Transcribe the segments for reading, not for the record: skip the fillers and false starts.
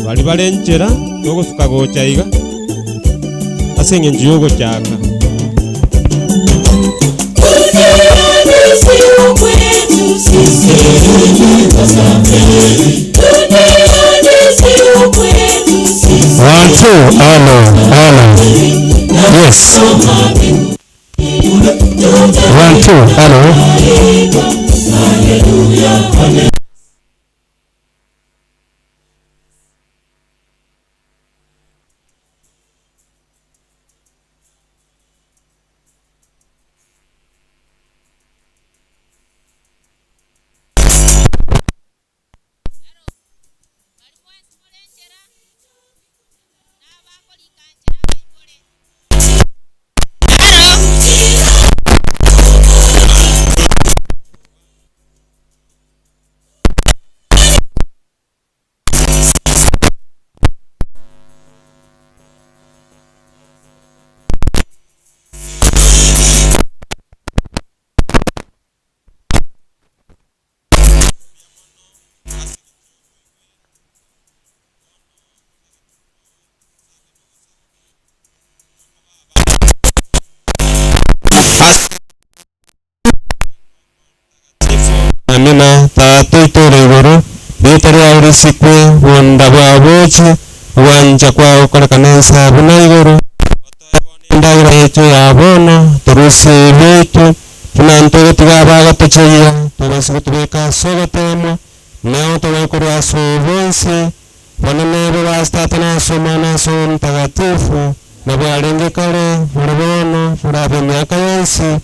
bali balenjera yogosuka gochaiga asenge njiyogo chaka One, two, hello. Yes. 1, 2, hello. Amina Tata itoregoro bitari aurisikwe wonda bwabochi wanja kwa ukora kanensa bunaigoro ndagira yetu yabona turuse betu tunanto tigabaga tucheya tubasitubeka sogatemo neo tubekora sobonse wananebe bastatana somana son tagatifu na bwarenge kale muribono furabe myaka yose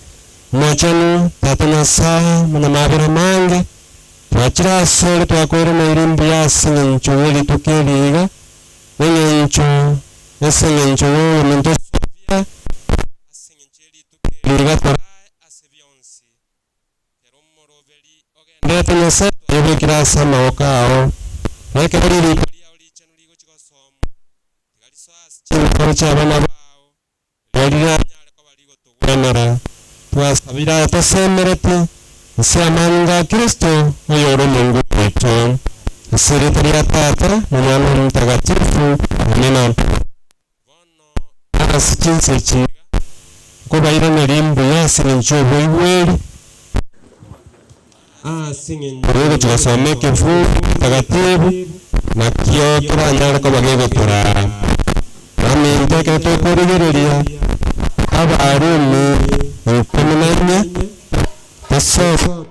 mochanu tatana saa muna mabira mange twachira sole twakwera na irimbi yasingencho weli tukeliga nengencho yasingencho wento sofia asingencheli tukeliga tora asebyonsi keromoro beli ogenda tatana saa yobekira sama okao nake bali lipalia olichanu ligo chikosomo tigali swasi chikocha abana bao bali nyale ko baligo tugwanara twasabira tasemerete nsiamanga Kristo oyoro Mungu wetu asirita ya Tata na Mwana Mtakatifu amina bono asichinse chiga ko bayira narimbo yasingencho boiweli rero tugasomeke fu tagatifu na kio turanyara ko bagego tura nami ndeke to kurigereria abarumi ukomenanya taso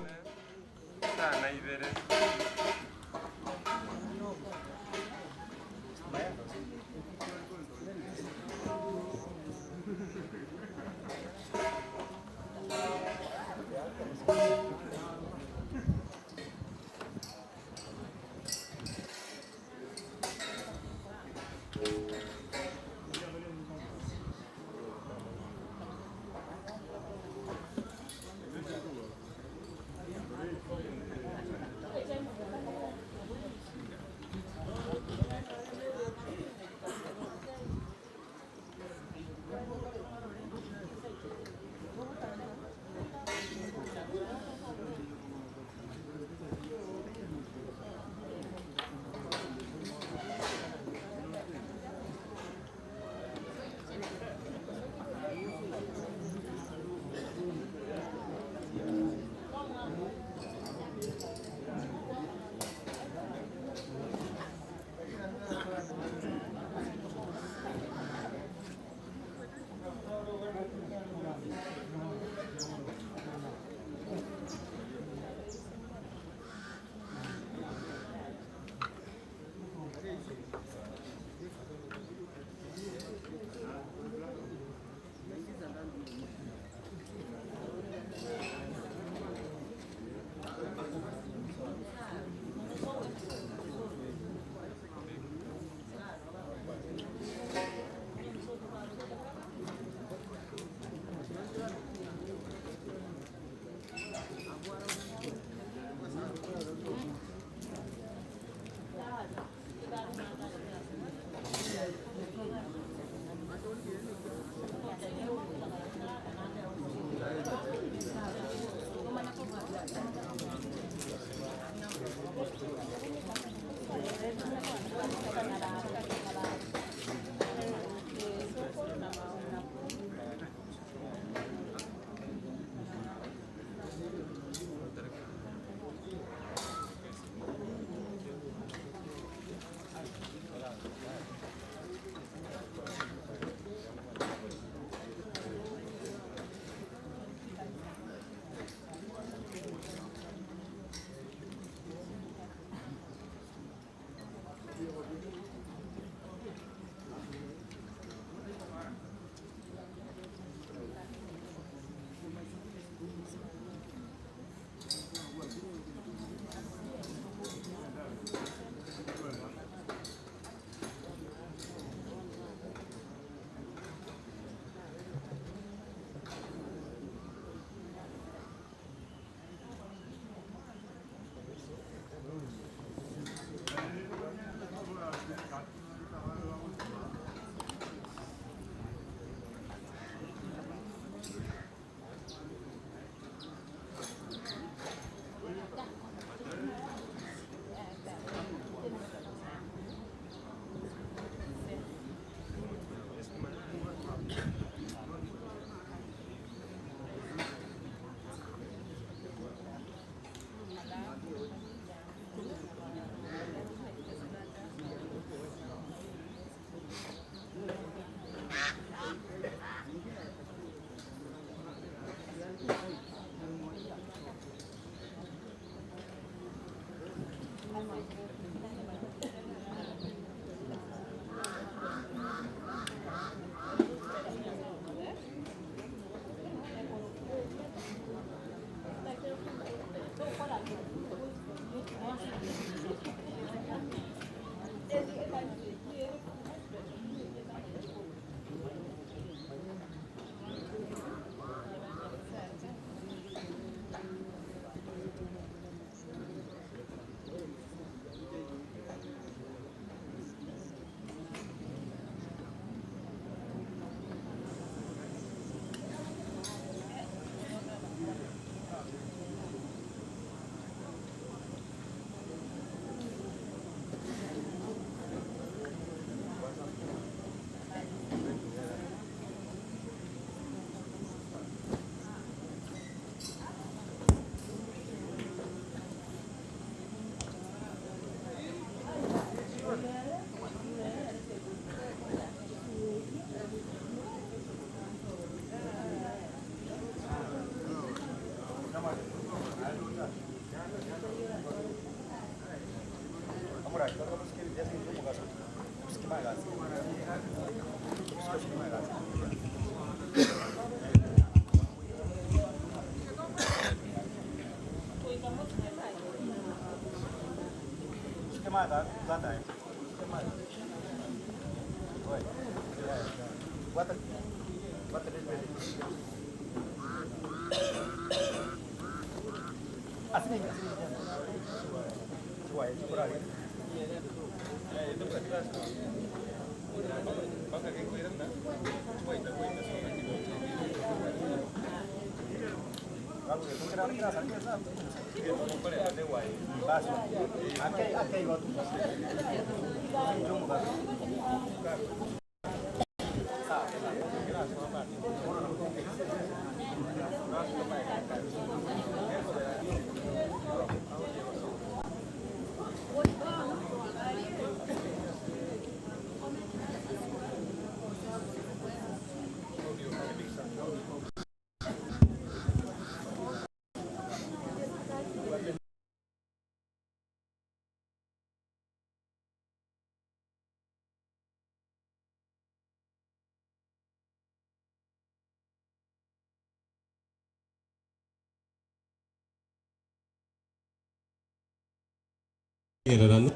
Gererana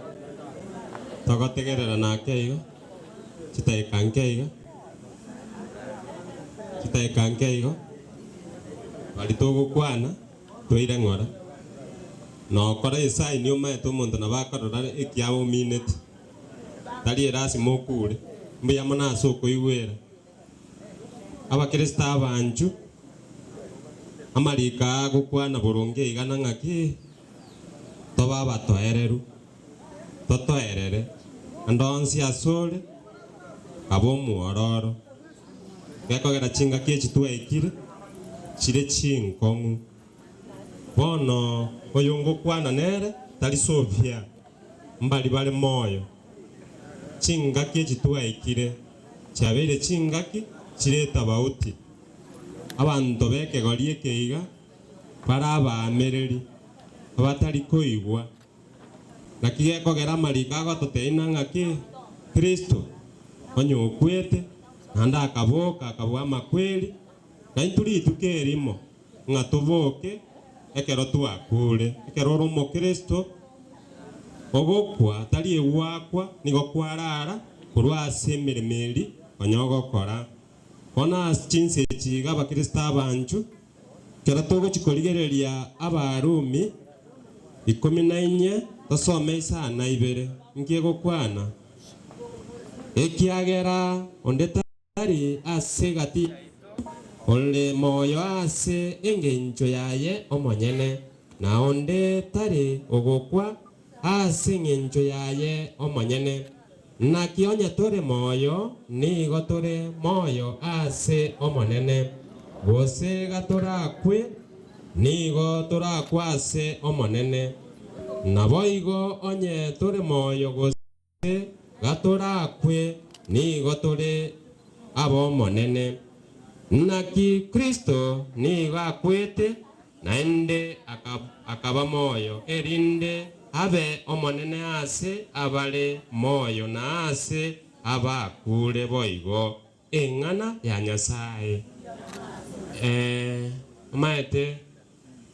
togotegerera nake igo chitaikanke igo bari tugukwana twaire ng'ora nokora esaini omaete omonto nabo akorora ekiabo minute tari erasima okure mbuya mono ase okoigwera abakristo abanchu amarika agokwana boronge iga nang'aki toba abatoereru totoerere andonsi asore abo omwororo gekogera chingaki echi twaikire chire chinkong'u bono oyo ngokwana nere tari sofia mbari bare moyo chingaki echi twaikire chiabeire chingaki chireta bauti abanto bekegori ekeiga bare abamereri abatari koigwa naki gekogera amarika agototei nang'aki Kristo onyokwete naende akaboka akabwa amakweri na inturi ituke erimo ng'a tuboke ekero twakure ekero ore omokristo ogokwa tari egwakwa nigo kwarara korwa ase emeremo eri onya ogokora bono ase chinse echiga abakristo abanchu kero togochikorigereria abarumi 14 tosome isana 2 nkegokwana ekiagera onde tari ase gati ole moyo ase engencho yaye omonyene na onde tari ogokwa ase engencho yaye omonyene naki onye tore moyo nigo tore moyo ase omonene gose gatorakwe nigo torakwa ase omonene naboigo onye tore moyo gose gatorakwe nigo tore abo omonene naki Kristo nigo akwete naende akaba moyo erinde abe omonene ase abare moyo na ase abakure boigo eng'ana ya Nyasaye maete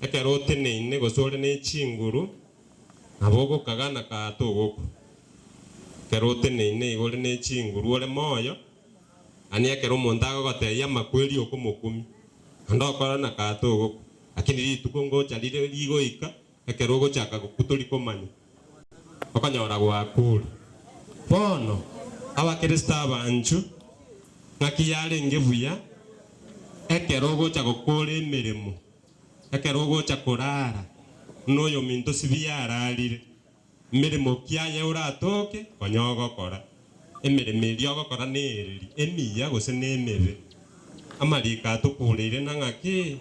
ekero oteneine gosore ne chinguru abogo kagana ka togoku kero oteneine igore ne chinguru ore moyo ani ekero omonto agogoteia amakweri okomokumi andokora na ka togoku lakini rituko ngocha rire rigoika ekero ogochaka gokutori komanya okonyora gwakure bono abakristo abanchu ng'aki yarenge buya ekero ogocha gokora emeremo ekero ogocha korara noyo minto sibiyararire emeremo kiaye oratoke konya ogokora emeremo eri ogokora nereri emiya gose nemebe amarika atokureire nang'aki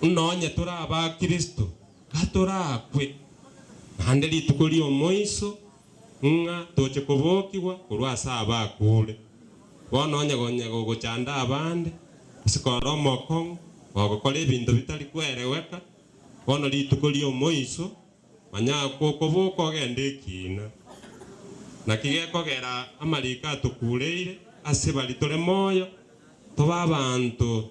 nonye tora abakristo gatorakwe naende rituko ria omoiso ng'a toche kobokigwa korwa ase abakure bono onye gogochanda abande sikora omokong'u ogokora ebinto bitari kwereweka bono rituko ria omoiso manya kokoboka ogende ekina naki gekogera amarika atokureire ase bari tore moyo toba abanto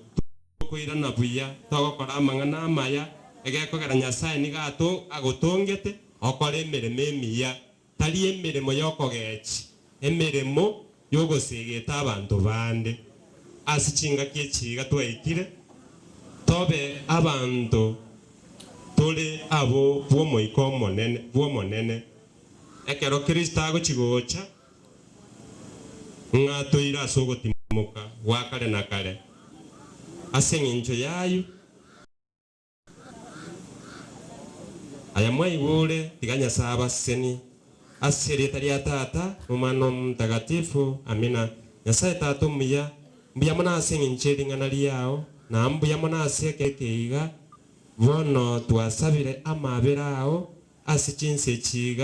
tokoirana buya togokora amang'ana amaya egekogera Nyasaye niga agotongete okora emeremo emiya tari emirimo yokogechi emirimo yogosigeta abantu bande ase chingaki echiga twaikire tobe abantu tole abo bwomoiko monene ekero Kristo agochigocha ng'atoira ase ogotimuka gwa kare na kare ase eng'encho yayo aya mwaigure tiga Nyasaye abaseni ase erieta ria Tata Omwana Omutagatifu amina. Nyasaye Tata omuya mbuya mono ase eng'encho ering'ana riao na mbuya mono ase ekeiga bono twasabire amabere ao ase chinse chiga